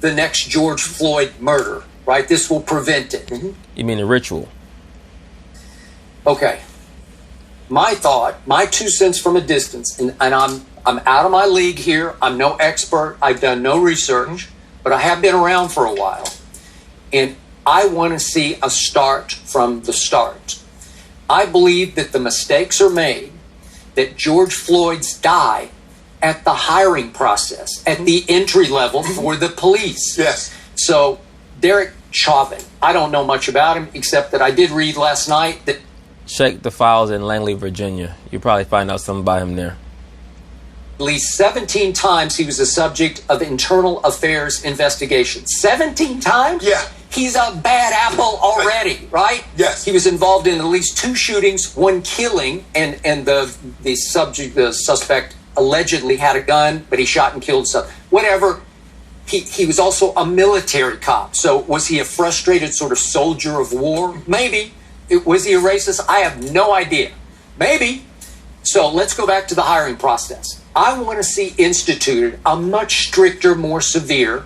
the next George Floyd murder, right? This will prevent it. You mean a ritual? Okay. My thought, my 2 cents from a distance, and I'm out of my league here. I'm no expert. I've done no research, but I have been around for a while. And I want to see a start from the start. I believe that the mistakes are made, that George Floyd's die at the hiring process, at the entry level for the police. Yes. So Derek Chauvin, I don't know much about him, except that I did read last night that... Check the files in Langley, Virginia. You'll probably find out something about him there. At least 17 times he was the subject of internal affairs investigation. 17 times? Yeah. He's a bad apple already, right? Yes. He was involved in at least 2 shootings, 1 killing, and the suspect allegedly had a gun, but he shot and killed some. Whatever. He was also a military cop. So was he a frustrated sort of soldier of war? Maybe. Was he a racist? I have no idea. Maybe. So let's go back to the hiring process. I want to see instituted a much stricter, more severe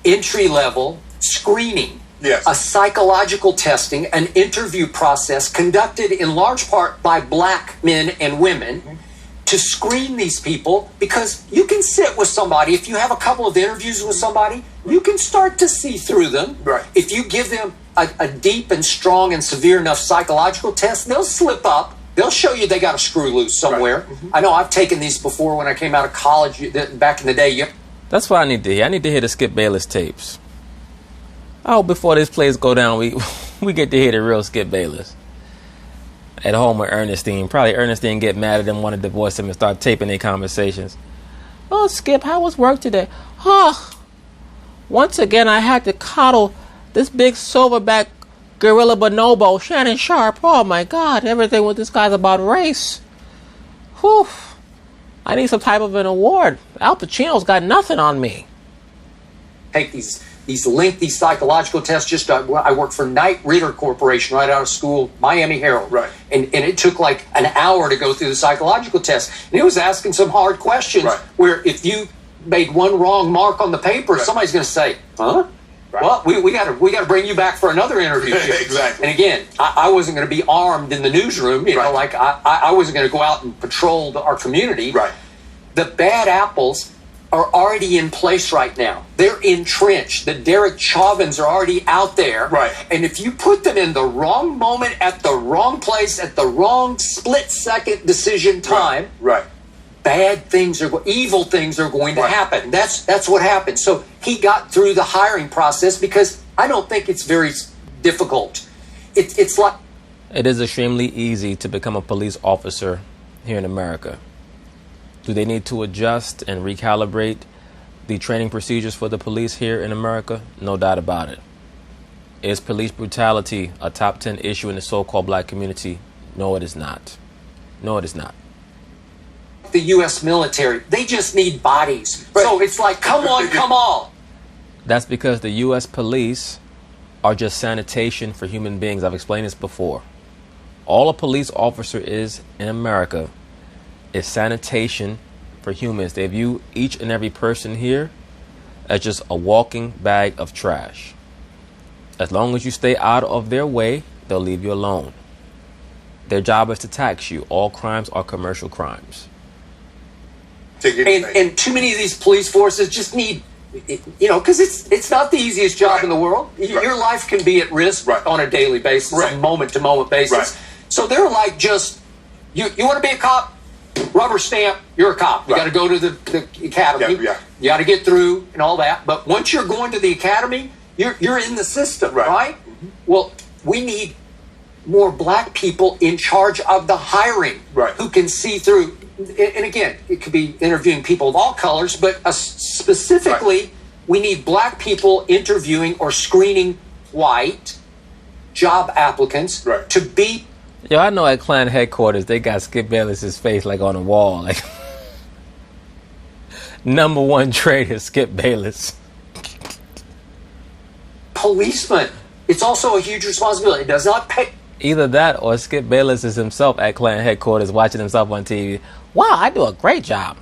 entry-level screening, yes, a psychological testing, an interview process conducted in large part by black men and women to screen these people, because you can sit with somebody, if you have a couple of interviews with somebody, you can start to see through them. Right. If you give them a deep and strong and severe enough psychological test, they'll slip up. They'll show you they got a screw loose somewhere. Right. I know I've taken these before when I came out of college back in the day. That's what I need to hear. I need to hear the Skip Bayless tapes. Oh, before this plays go down, we get to hear the real Skip Bayless. At home with Ernestine. Probably Ernestine get mad at him, wanted to divorce him, and start taping their conversations. Oh, Skip, how was work today? Oh, once again I had to coddle this big silverback gorilla bonobo, Shannon Sharp. Oh my God, everything with this guy's about race. Whew. I need some type of an award. Al Pacino's got nothing on me. Take these lengthy psychological tests. I worked for Knight Ridder Corporation right out of school, Miami Herald. Right. And it took like an hour to go through the psychological test. And it was asking some hard questions, right, where if you made one wrong mark on the paper, right, somebody's going to say, huh? Right. Well, we got to bring you back for another interview. Exactly. And again, I wasn't going to be armed in the newsroom. You know, like I wasn't going to go out and patrol our community. Right. The bad apples are already in place right now. They're entrenched. The Derek Chauvins are already out there. Right. And if you put them in the wrong moment, at the wrong place, at the wrong split-second decision time, right, bad things evil things are going to happen. That's what happened. So he got through the hiring process because I don't think it's very difficult. It's like... It is extremely easy to become a police officer here in America. Do they need to adjust and recalibrate the training procedures for the police here in America? No doubt about it. Is police brutality a top 10 issue in the so-called black community? No, it is not. No, it is not. The U.S. military, they just need bodies. Right. So it's like, come on, come on. That's because the U.S. police are just sanitation for human beings. I've explained this before. All a police officer is in America is sanitation for humans. They view each and every person here as just a walking bag of trash. As long as you stay out of their way, they'll leave you alone. Their job is to tax you. All crimes are commercial crimes. And too many of these police forces just need, you know, because it's not the easiest job in the world. Your life can be at risk on a daily basis, a moment-to-moment basis. So they're like, just, you want to be a cop? Rubber stamp, you're a cop. You got to go to the academy. You got to get through and all that. But once you're going to the academy, you're in the system, right? Well, we need more black people in charge of the hiring who can see through. And again, it could be interviewing people of all colors, but specifically, we need black people interviewing or screening white job applicants to be. Yo, I know at Klan headquarters, they got Skip Bayless's face like on a wall. Like, #1 traitor, Skip Bayless. Policeman. It's also a huge responsibility. It does not pay. Either that or Skip Bayless is himself at Klan headquarters watching himself on TV. Wow, I do a great job.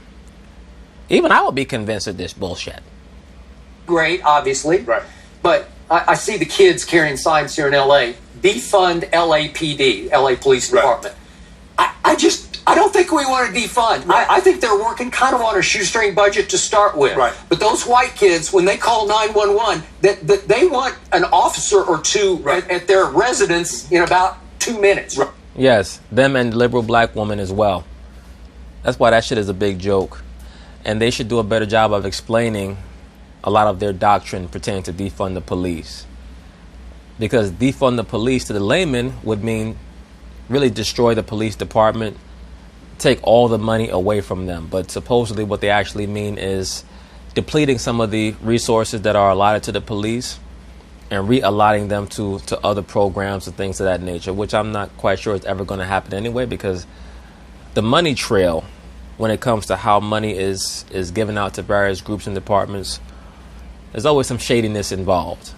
Even I would be convinced of this bullshit. great, obviously. Right. But I see the kids carrying signs here in L.A. Defund LAPD, LA Police Department. I don't think we want to defund. Right. I think they're working kind of on a shoestring budget to start with. Right. But those white kids, when they call 911, that they want an officer or two at their residence in about 2 minutes. Right. Yes, them and the liberal black woman as well. That's why that shit is a big joke. And they should do a better job of explaining a lot of their doctrine pertaining to defund the police. Because defund the police to the layman would mean really destroy the police department, take all the money away from them. But supposedly what they actually mean is depleting some of the resources that are allotted to the police and reallocating them to other programs and things of that nature, which I'm not quite sure is ever going to happen anyway, because the money trail, when it comes to how money is given out to various groups and departments, there's always some shadiness involved.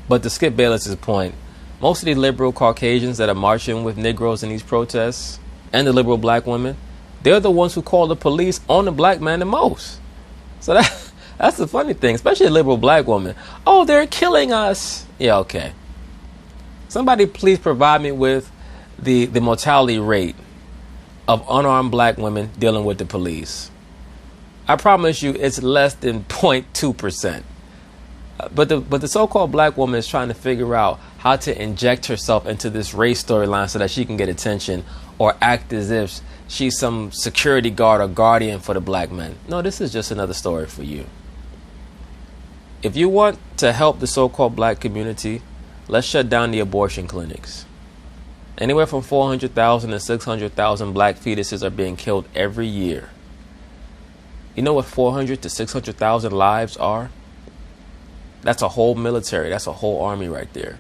But to Skip Bayless's point, most of the liberal Caucasians that are marching with Negroes in these protests and the liberal black women, they're the ones who call the police on the black man the most. So that's the funny thing, especially a liberal black woman. Oh, they're killing us. Yeah, okay. Somebody please provide me with the mortality rate of unarmed black women dealing with the police. I promise you it's less than 0.2%. But the so-called black woman is trying to figure out how to inject herself into this race storyline so that she can get attention or act as if she's some security guard or guardian for the black men. No, this is just another story for you. If you want to help the so-called black community, let's shut down the abortion clinics. Anywhere from 400,000 to 600,000 black fetuses are being killed every year. You know what 400 to 600,000 lives are? That's a whole military. That's a whole army right there.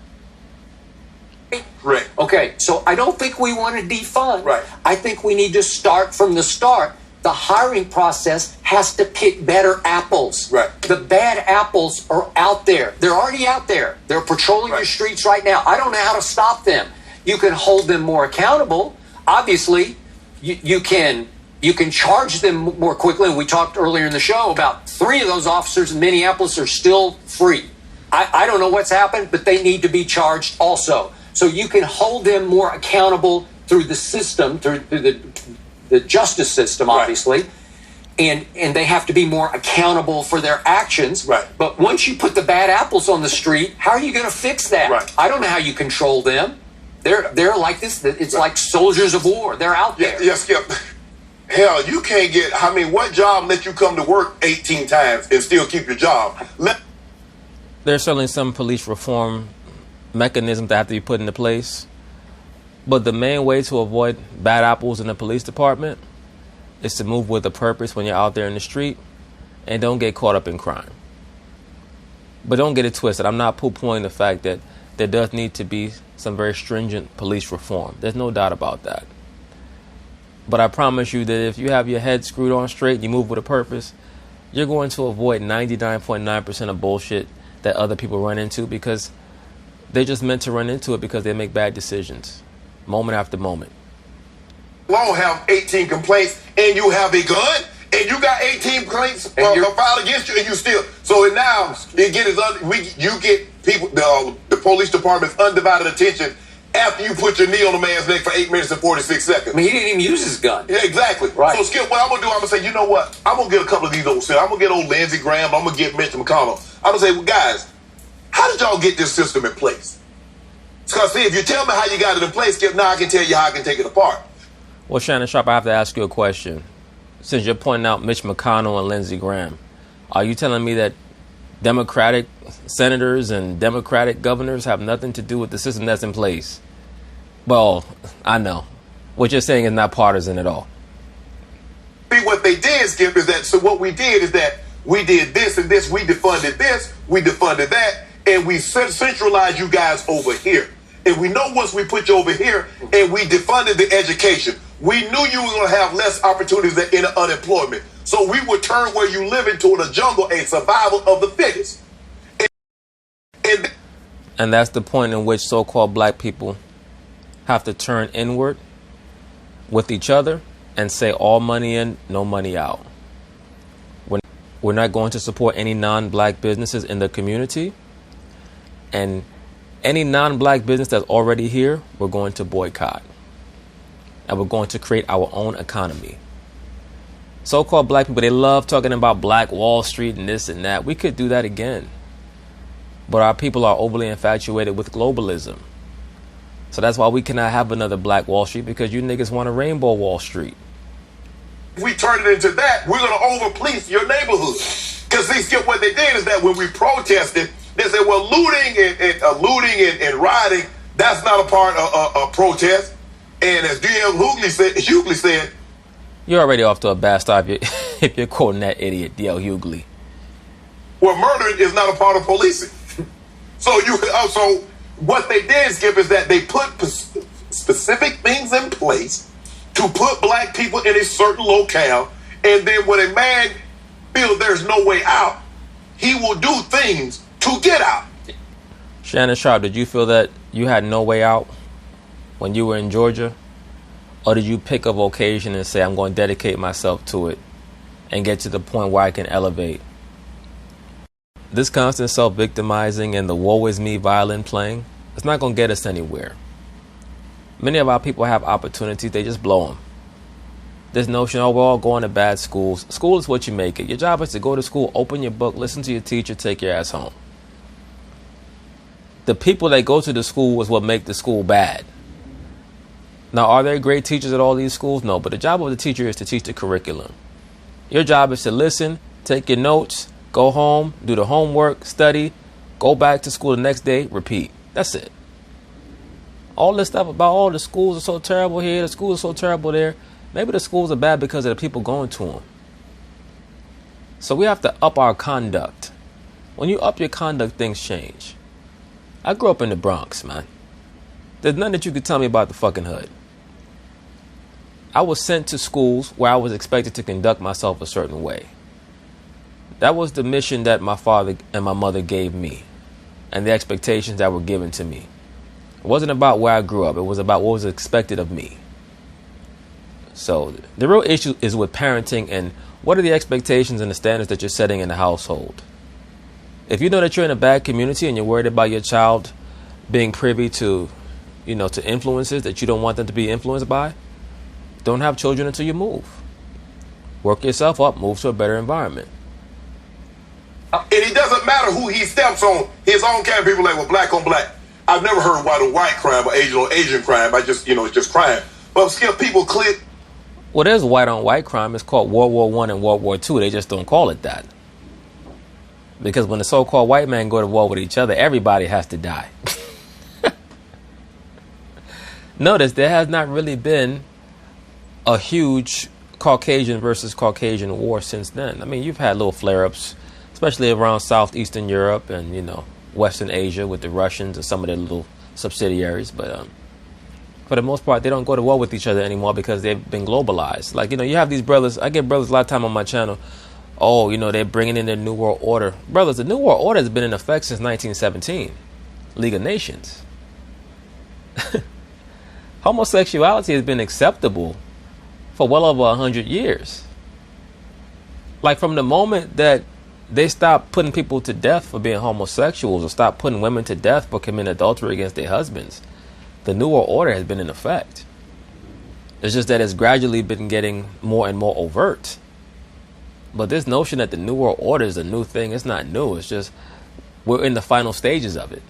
Right. Okay, so I don't think we want to defund. Right. I think we need to start from the start. The hiring process has to pick better apples. Right. The bad apples are out there. They're already out there. They're patrolling your streets right now. I don't know how to stop them. You can hold them more accountable. Obviously, you can charge them more quickly. And we talked earlier in the show about 3 of those officers in Minneapolis are still free. I don't know what's happened, but they need to be charged also. So you can hold them more accountable through the system, through the justice system, obviously. Right. And they have to be more accountable for their actions. Right. But once you put the bad apples on the street, how are you going to fix that? Right. I don't know how you control them. They're like this. It's like soldiers of war. They're out there. Yes, Skip. Hell, you can't get, what job let you come to work 18 times and still keep your job? There's certainly some police reform mechanisms that have to be put into place. But the main way to avoid bad apples in the police department is to move with a purpose when you're out there in the street and don't get caught up in crime. But don't get it twisted. I'm not poo-pooing the fact that there does need to be some very stringent police reform. There's no doubt about that. But I promise you that if you have your head screwed on straight and you move with a purpose, you're going to avoid 99.9% of bullshit that other people run into, because they're just meant to run into it because they make bad decisions moment after moment. Law have 18 complaints and you have a gun and you got 18 complaints filed against you and you still. So now you get people, the police department's undivided attention after you put your knee on a man's neck for 8 minutes and 46 seconds. I mean, he didn't even use his gun. Yeah, exactly. Right. So, Skip, what I'm going to do, I'm going to say, you know what? I'm going to get a couple of these old shit. I'm going to get old Lindsey Graham. I'm going to get Mitch McConnell. I'm going to say, well, guys, how did y'all get this system in place? Because, see, if you tell me how you got it in place, Skip, now I can tell you how I can take it apart. Well, Shannon Sharp, I have to ask you a question. Since you're pointing out Mitch McConnell and Lindsey Graham, are you telling me that Democratic senators and Democratic governors have nothing to do with the system that's in place? Well, I know. What you're saying is not partisan at all. See, what they did, Skip, is that, so what we did is that we did this and this, we defunded this, we defunded that, and we centralized you guys over here. And we know once we put you over here and we defunded the education, we knew you were going to have less opportunities in unemployment. So we would turn where you live into a jungle, a survival of the fittest. And that's the point in which so-called black people have to turn inward with each other and say all money in, no money out. We're not going to support any non-black businesses in the community. And any non-black business that's already here, we're going to boycott. And we're going to create our own economy. So-called black people, they love talking about Black Wall Street and this and that. We could do that again. But our people are overly infatuated with globalism. So that's why we cannot have another Black Wall Street, because you niggas want a Rainbow Wall Street. If we turn it into that, we're going to over-police your neighborhood. Because see, Skip, what they did is that when we protested, they said, well, looting and rioting, that's not a part of a protest. And as D.L. Hughley said, you're already off to a bad start if you're quoting that idiot, D.L. Hughley. Well, murder is not a part of policing. So what they did, Skip, is that they put specific things in place to put black people in a certain locale, and then when a man feels there's no way out, he will do things to get out. Shannon Sharp, did you feel that you had no way out when you were in Georgia? Or did you pick a vocation and say, I'm going to dedicate myself to it and get to the point where I can elevate? This constant self-victimizing and the woe is me violin playing, it's not going to get us anywhere. Many of our people have opportunities, they just blow them. This notion, oh, we're all going to bad schools. School is what you make it. Your job is to go to school, open your book, listen to your teacher, take your ass home. The people that go to the school is what make the school bad. Now, are there great teachers at all these schools? No, but the job of the teacher is to teach the curriculum. Your job is to listen, take your notes, go home, do the homework, study, go back to school the next day, repeat. That's it. All this stuff about, oh, the schools are so terrible here, the schools are so terrible there. Maybe the schools are bad because of the people going to them. So we have to up our conduct. When you up your conduct, things change. I grew up in the Bronx, man. There's nothing that you could tell me about the fucking hood. I was sent to schools where I was expected to conduct myself a certain way. That was the mission that my father and my mother gave me, and the expectations that were given to me. It wasn't about where I grew up. It was about what was expected of me. So the real issue is with parenting and what are the expectations and the standards that you're setting in the household. If you know that you're in a bad community and you're worried about your child being privy to, to influences that you don't want them to be influenced by, don't have children until you move. Work yourself up, move to a better environment. And it doesn't matter who he steps on. His own kind of people like, well, black on black. I've never heard white on white crime or Asian on Asian crime. I just, it's just crime. But still, people click. Well, there's white on white crime. It's called World War I and World War II. They just don't call it that. Because when the so-called white men go to war with each other, everybody has to die. Notice there has not really been a huge Caucasian versus Caucasian war since then. I mean, you've had little flare-ups, especially around Southeastern Europe and, Western Asia with the Russians and some of their little subsidiaries. But for the most part, they don't go to war with each other anymore because they've been globalized. Like, you have these brothers. I get brothers a lot of time on my channel. Oh, they're bringing in their New World Order. Brothers, the New World Order has been in effect since 1917. League of Nations. Homosexuality has been acceptable for well over 100 years. Like from the moment that they stopped putting people to death for being homosexuals or stopped putting women to death for committing adultery against their husbands, the New World Order has been in effect. It's just that it's gradually been getting more and more overt. But this notion that the New World Order is a new thing, it's not new. It's just we're in the final stages of it.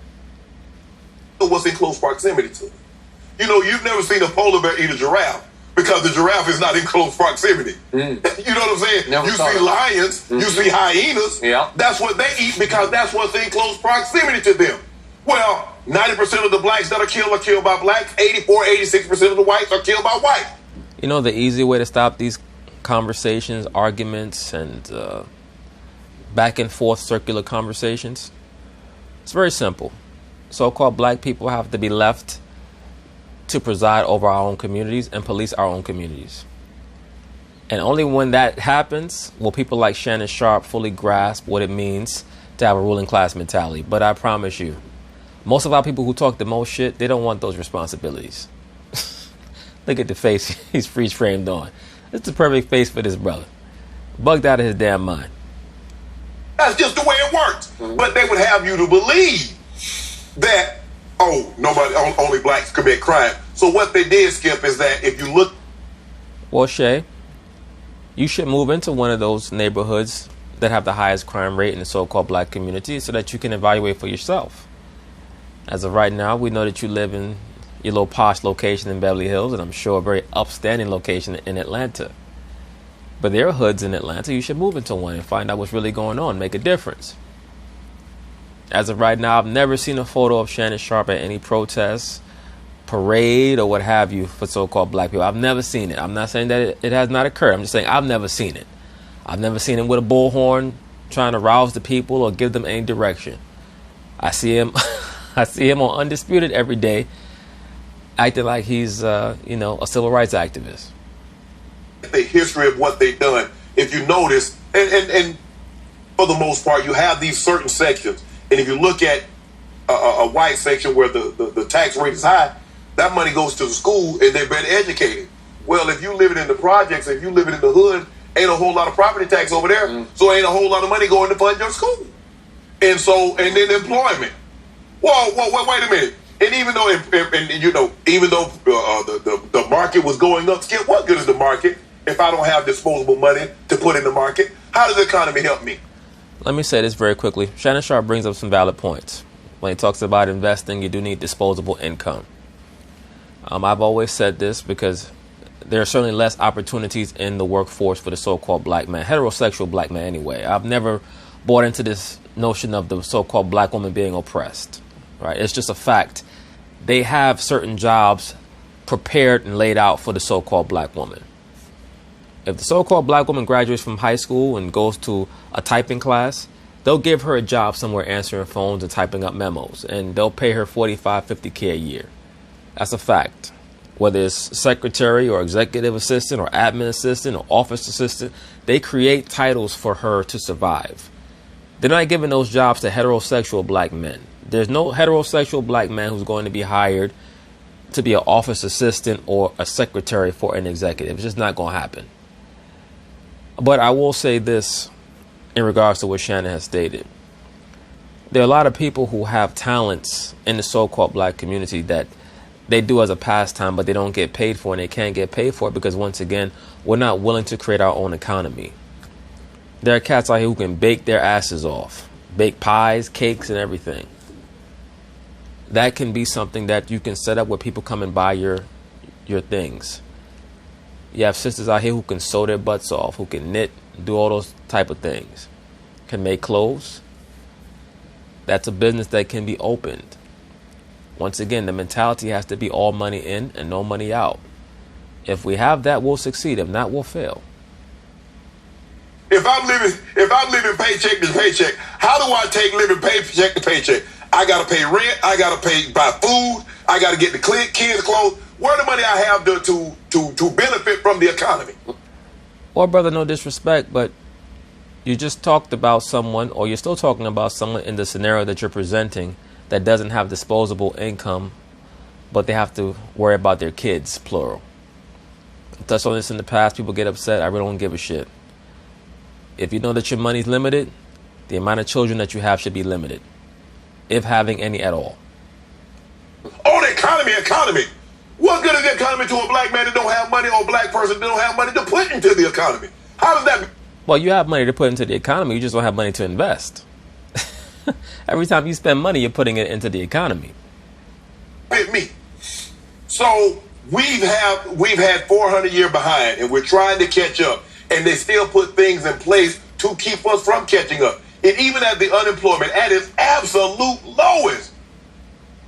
What's in close proximity to it? You've never seen a polar bear eat a giraffe because the giraffe is not in close proximity. You know what I'm saying? You see lions, you see hyenas. Yeah. That's what they eat because that's what's in close proximity to them. Well, 90% of the blacks that are killed by blacks. 84, 86% of the whites are killed by whites. The easy way to stop these conversations, arguments, and back and forth circular conversations, it's very simple. So-called black people have to be left to preside over our own communities and police our own communities. And only when that happens will people like Shannon Sharp fully grasp what it means to have a ruling class mentality. But I promise you, most of our people who talk the most shit, they don't want those responsibilities. Look at the face he's freeze framed on. It's the perfect face for this brother. Bugged out of his damn mind. That's just the way it works. But they would have you to believe that, oh, only blacks commit crime. So what they did, Skip, is that if you look... Well, Shay, you should move into one of those neighborhoods that have the highest crime rate in the so-called black community so that you can evaluate for yourself. As of right now, we know that you live in your little posh location in Beverly Hills, and I'm sure a very upstanding location in Atlanta. But there are hoods in Atlanta. You should move into one and find out what's really going on, make a difference. As of right now, I've never seen a photo of Shannon Sharpe at any protest, parade, or what have you for so-called black people. I've never seen it. I'm not saying that it has not occurred. I'm just saying I've never seen it. I've never seen him with a bullhorn trying to rouse the people or give them any direction. I see him I see him on Undisputed every day acting like he's a civil rights activist. The history of what they've done, if you notice, and for the most part, you have these certain sections. And if you look at a white section where the tax rate is high, that money goes to the school and they're better educated. Well, if you living in the projects, if you living in the hood, ain't a whole lot of property tax over there, so ain't a whole lot of money going to fund your school. And then employment. Whoa, wait a minute. And even though, the market was going up, Skip, what good is the market if I don't have disposable money to put in the market? How does the economy help me? Let me say this very quickly. Shannon Sharpe brings up some valid points. When he talks about investing, you do need disposable income. I've always said this because there are certainly less opportunities in the workforce for the so-called black man, heterosexual black man anyway. I've never bought into this notion of the so-called black woman being oppressed, right? It's just a fact. They have certain jobs prepared and laid out for the so-called black woman. If the so-called black woman graduates from high school and goes to a typing class, they'll give her a job somewhere answering phones and typing up memos, and they'll pay her $45,000, $50,000 a year. That's a fact. Whether it's secretary or executive assistant or admin assistant or office assistant, they create titles for her to survive. They're not giving those jobs to heterosexual black men. There's no heterosexual black man who's going to be hired to be an office assistant or a secretary for an executive. It's just not going to happen. But I will say this in regards to what Shannon has stated. There are a lot of people who have talents in the so-called black community that they do as a pastime, but they don't get paid for, and they can't get paid for it because, once again, we're not willing to create our own economy. There are cats out here who can bake their asses off, bake pies, cakes, and everything. That can be something that you can set up where people come and buy your things. You have sisters out here who can sew their butts off, who can knit, do all those type of things, can make clothes. That's a business that can be opened. Once again, the mentality has to be all money in and no money out. If we have that, we'll succeed. If not, we'll fail. If I'm living paycheck to paycheck, how do I take living paycheck to paycheck? I gotta pay rent. I gotta buy food. I gotta get the kids clothes. Where the money I have to benefit from the economy? Well, brother, no disrespect, but you just talked about someone, or you're still talking about someone in the scenario that you're presenting that doesn't have disposable income, but they have to worry about their kids, plural. I've touched on this in the past. People get upset. I really don't give a shit. If you know that your money's limited, the amount of children that you have should be limited, if having any at all. Oh, the economy. What good is the economy to a black man that don't have money, or a black person that don't have money to put into the economy? How does that... Well, you have money to put into the economy. You just don't have money to invest. Every time you spend money, you're putting it into the economy. With me. So we've had 400 years behind, and we're trying to catch up. And they still put things in place to keep us from catching up. And even at the unemployment at its absolute lowest,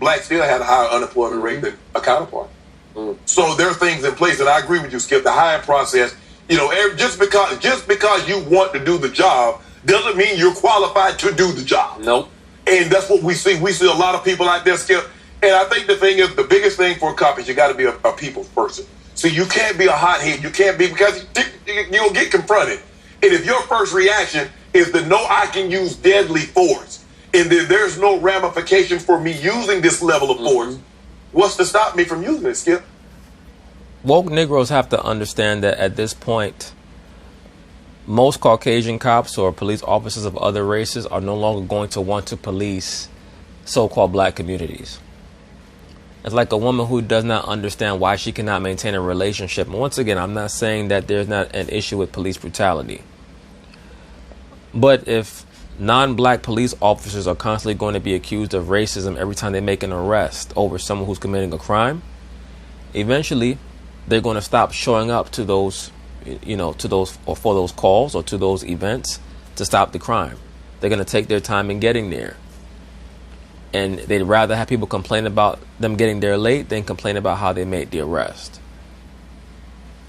blacks still had a higher unemployment rate than a counterpart. So there are things in place, and I agree with you, Skip. The hiring process, just because you want to do the job doesn't mean you're qualified to do the job. Nope. And that's what we see. We see a lot of people out there, Skip. And I think the thing is, the biggest thing for a cop is you got to be a people's person. So you can't be a hothead. You can't be, because you'll get confronted. And if your first reaction is to know I can use deadly force, and then there's no ramification for me using this level of force, what's to stop me from using it, Skip? Woke Negroes have to understand that at this point, most Caucasian cops or police officers of other races are no longer going to want to police so-called black communities. It's like a woman who does not understand why she cannot maintain a relationship. And once again, I'm not saying that there's not an issue with police brutality. But if non-black police officers are constantly going to be accused of racism every time they make an arrest over someone who's committing a crime, eventually they're going to stop showing up to those, to those or for those calls or to those events to stop the crime. They're going to take their time in getting there. And they'd rather have people complain about them getting there late than complain about how they made the arrest.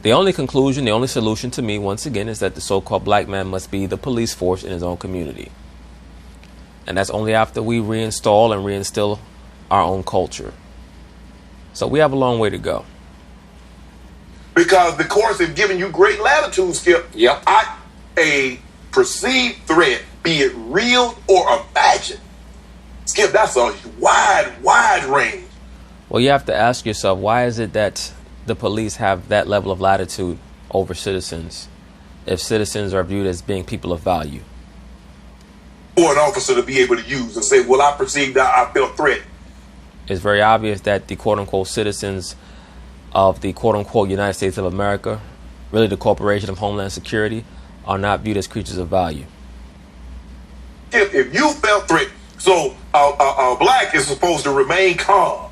The only conclusion, the only solution to me, once again, is that the so-called black man must be the police force in his own community. And that's only after we reinstall and reinstill our own culture. So we have a long way to go. Because the courts have given you great latitude, Skip. Yep. A perceived threat, be it real or imagined. Skip, that's a wide range. Well, you have to ask yourself, why is it that the police have that level of latitude over citizens if citizens are viewed as being people of value? For an officer to be able to use and say, well, I perceived that I felt threat. It's very obvious that the quote-unquote citizens of the quote-unquote United States of America, really the Corporation of Homeland Security, are not viewed as creatures of value. If you felt threat, so a black is supposed to remain calm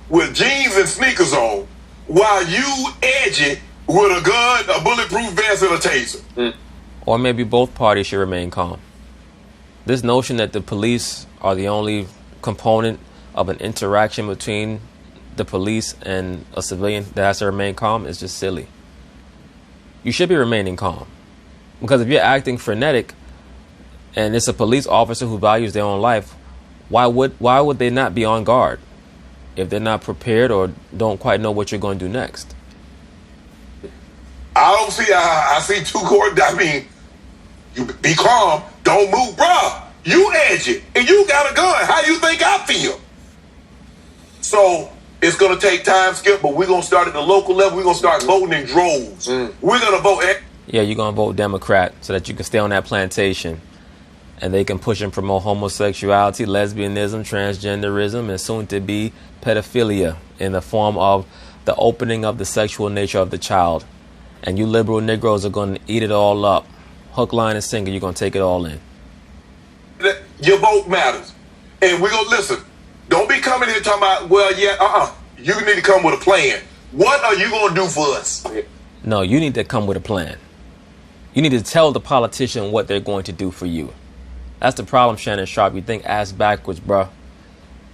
with jeans and sneakers on while you edge it with a gun, a bulletproof vest, and a taser. Or maybe both parties should remain calm. This notion that the police are the only component of an interaction between the police and a civilian that has to remain calm is just silly. You should be remaining calm. Because if you're acting frenetic and it's a police officer who values their own life, why would they not be on guard if they're not prepared or don't quite know what you're going to do next? I see two court. I mean, you be calm, don't move, bruh. You edge it, and you got a gun. How you think I feel? So it's gonna take time, Skip, but we're gonna start at the local level. We're gonna start voting in droves. We're gonna vote. Yeah, you're gonna vote Democrat so that you can stay on that plantation, and they can push and promote homosexuality, lesbianism, transgenderism, and soon to be pedophilia in the form of the opening of the sexual nature of the child. And you liberal Negroes are going to eat it all up. Hook, line, and sinker, you're going to take it all in. Your vote matters. And we're going to listen. Don't be coming here talking about, well, yeah, you need to come with a plan. What are you going to do for us? No, you need to come with a plan. You need to tell the politician what they're going to do for you. That's the problem, Shannon Sharp. You think ass backwards, bro.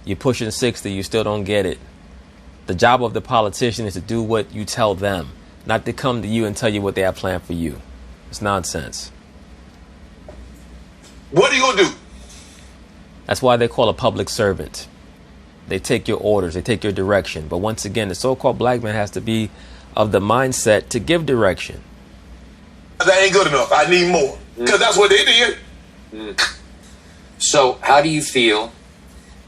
You're pushing 60, you still don't get it. The job of the politician is to do what you tell them, not to come to you and tell you what they have planned for you. It's nonsense. What are you going to do? That's why they call a public servant. They take your orders, they take your direction. But once again, the so-called black man has to be of the mindset to give direction. That ain't good enough. I need more. Because that's what they did. So how do you feel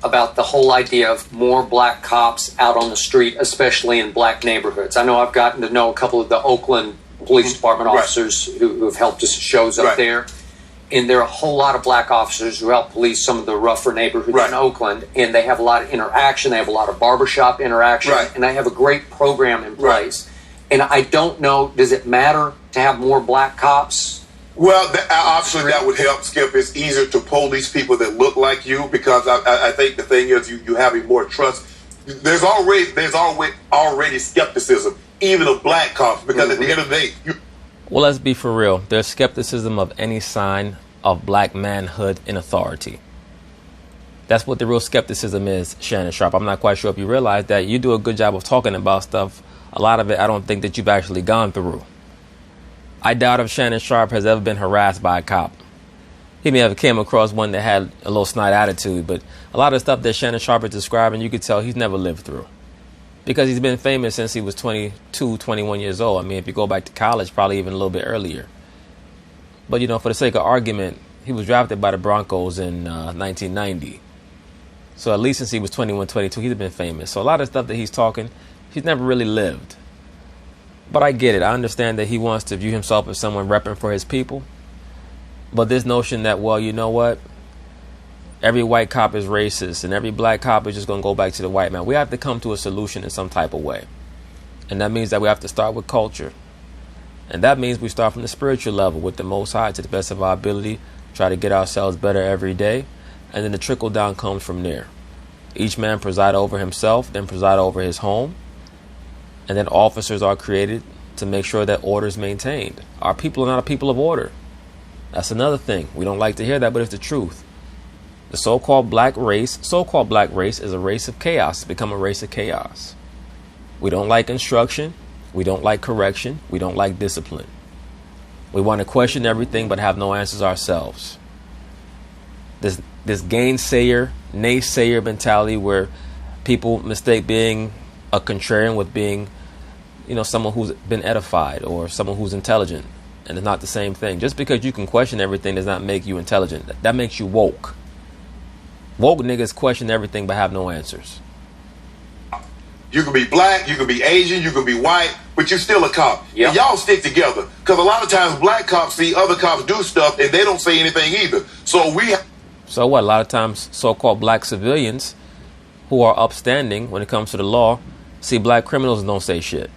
about the whole idea of more black cops out on the street, especially in black neighborhoods? I know I've gotten to know a couple of the Oakland Police Department officers who have helped us shows up there. And there are a whole lot of black officers who help police some of the rougher neighborhoods in Oakland. And they have a lot of interaction. They have a lot of barbershop interaction. And they have a great program in place. And I don't know, does it matter to have more black cops? Well, obviously that would help, Skip. It's easier to police people that look like you because I think the thing is you having more trust. There's already skepticism, even of black cops, because at the end of the day, well, let's be for real. There's skepticism of any sign of black manhood in authority. That's what the real skepticism is, Shannon Sharp. I'm not quite sure if you realize that. You do a good job of talking about stuff. A lot of it I don't think that you've actually gone through. I doubt if Shannon Sharp has ever been harassed by a cop. He may have came across one that had a little snide attitude, but a lot of stuff that Shannon Sharp is describing, you could tell he's never lived through. Because he's been famous since he was 22, 21 years old. I mean, if you go back to college, probably even a little bit earlier. But, for the sake of argument, he was drafted by the Broncos in 1990. So at least since he was 21, 22, he's been famous. So a lot of stuff that he's talking, he's never really lived. But I get it. I understand that he wants to view himself as someone repping for his people. But this notion that, well, you know what? Every white cop is racist and every black cop is just going to go back to the white man. We have to come to a solution in some type of way. And that means that we have to start with culture. And that means we start from the spiritual level with the Most High to the best of our ability, try to get ourselves better every day. And then the trickle down comes from there. Each man preside over himself, then preside over his home. And then officers are created to make sure that order is maintained. Our people are not a people of order. That's another thing. We don't like to hear that, but it's the truth. The so-called black race is a race of chaos. It's become a race of chaos. We don't like instruction. We don't like correction. We don't like discipline. We want to question everything but have no answers ourselves. This gainsayer, naysayer mentality where people mistake being a contrarian with being, someone who's been edified or someone who's intelligent. And it's not the same thing. Just because you can question everything does not make you intelligent. That makes you woke. Woke niggas question everything but have no answers. You can be black, you can be Asian, you can be white, but you're still a cop. Yep. And y'all stick together. Because a lot of times black cops see other cops do stuff and they don't say anything either. So what? A lot of times so-called black civilians who are upstanding when it comes to the law see black criminals and don't say shit.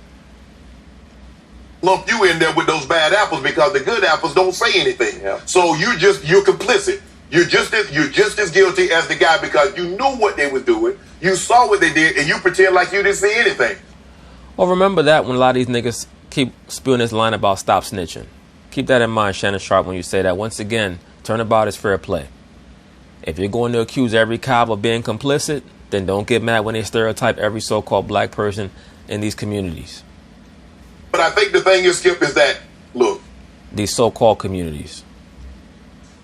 Lump you in there with those bad apples because the good apples don't say anything. Yeah. So you're complicit. You're just as guilty as the guy because you knew what they were doing, you saw what they did, and you pretend like you didn't see anything. Well, remember that when a lot of these niggas keep spewing this line about stop snitching. Keep that in mind, Shannon Sharp, when you say that. Once again, turnabout is fair play. If you're going to accuse every cop of being complicit, then don't get mad when they stereotype every so-called black person in these communities. But I think the thing is, Skip, is that, look. These so-called communities.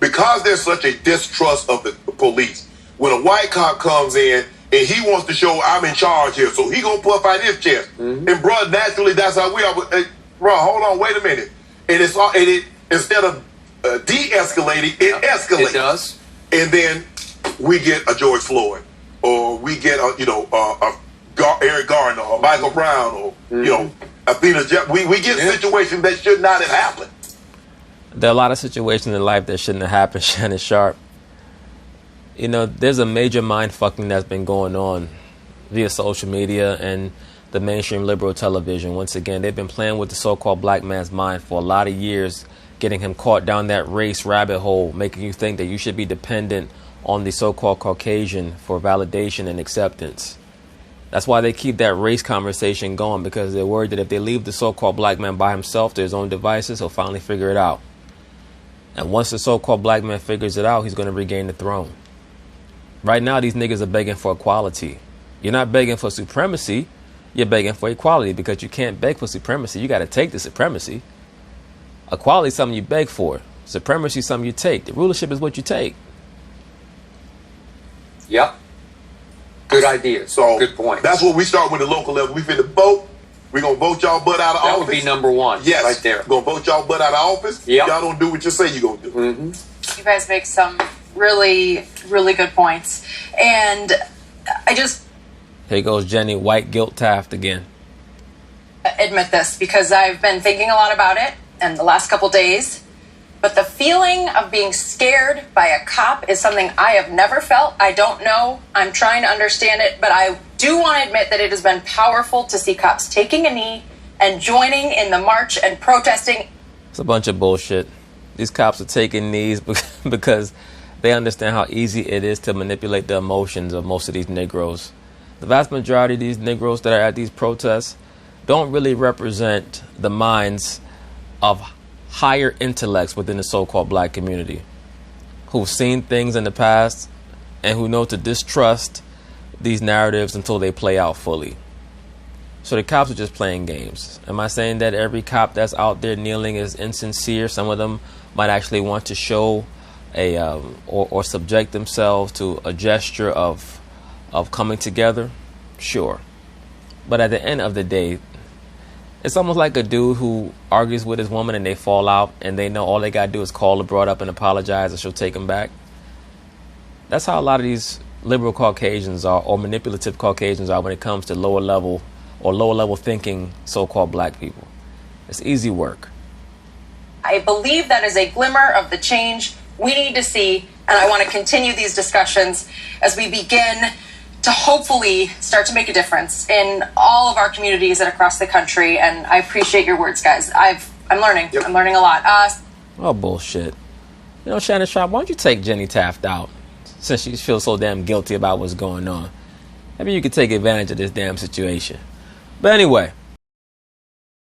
Because there's such a distrust of the police, when a white cop comes in and he wants to show I'm in charge here, so he gonna puff out his chest. Mm-hmm. And bro, naturally that's how we are. Bro, hold on, wait a minute. And instead of de-escalating, it escalates. It does. And then we get a George Floyd, or we get a Eric Garner, or Michael Brown, or Athena. We get situations that should not have happened. There are a lot of situations in life that shouldn't have happened, Shannon Sharp. There's a major mind fucking that's been going on via social media and the mainstream liberal television. Once again, they've been playing with the so-called black man's mind for a lot of years, getting him caught down that race rabbit hole, making you think that you should be dependent on the so-called Caucasian for validation and acceptance. That's why they keep that race conversation going, because they're worried that if they leave the so-called black man by himself to his own devices, he'll finally figure it out. And once the so-called black man figures it out, he's going to regain the throne. Right now, these niggas are begging for equality. You're not begging for supremacy. You're begging for equality, because you can't beg for supremacy. You got to take the supremacy. Equality is something you beg for. Supremacy is something you take. The rulership is what you take. Yep. Good idea. So good point. That's what we start with the local level. We finna vote. We're going to vote y'all butt out of office. That would be number one. Yes. Right there. We're going to vote y'all butt out of office. Yep. Y'all don't do what you say you're going to do. Mm-hmm. You guys make some really, really good points. And Here goes Jenny White Guilt Taft again. Admit this, because I've been thinking a lot about it in the last couple days. But the feeling of being scared by a cop is something I have never felt. I don't know. I'm trying to understand it. But I do want to admit that it has been powerful to see cops taking a knee and joining in the march and protesting. It's a bunch of bullshit. These cops are taking knees because they understand how easy it is to manipulate the emotions of most of these Negroes. The vast majority of these Negroes that are at these protests don't really represent the minds of higher intellects within the so-called black community, who've seen things in the past and who know to distrust these narratives until they play out fully. So the cops are just playing games. Am I saying that every cop that's out there kneeling is insincere? Some of them might actually want to show or subject themselves to a gesture of coming together? Sure. But at the end of the day, it's almost like a dude who argues with his woman and they fall out and they know all they got to do is call the broad up and apologize and she'll take him back. That's how a lot of these liberal Caucasians are, or manipulative Caucasians are, when it comes to lower level thinking so-called black people. It's easy work. I believe that is a glimmer of the change we need to see, and I want to continue these discussions as we begin to hopefully start to make a difference in all of our communities and across the country. And I appreciate your words, guys. I'm learning. Yep. I'm learning a lot. Oh, bullshit. You know, Shannon Sharp, why don't you take Jenny Taft out, since she feels so damn guilty about what's going on? Maybe you could take advantage of this damn situation. But anyway,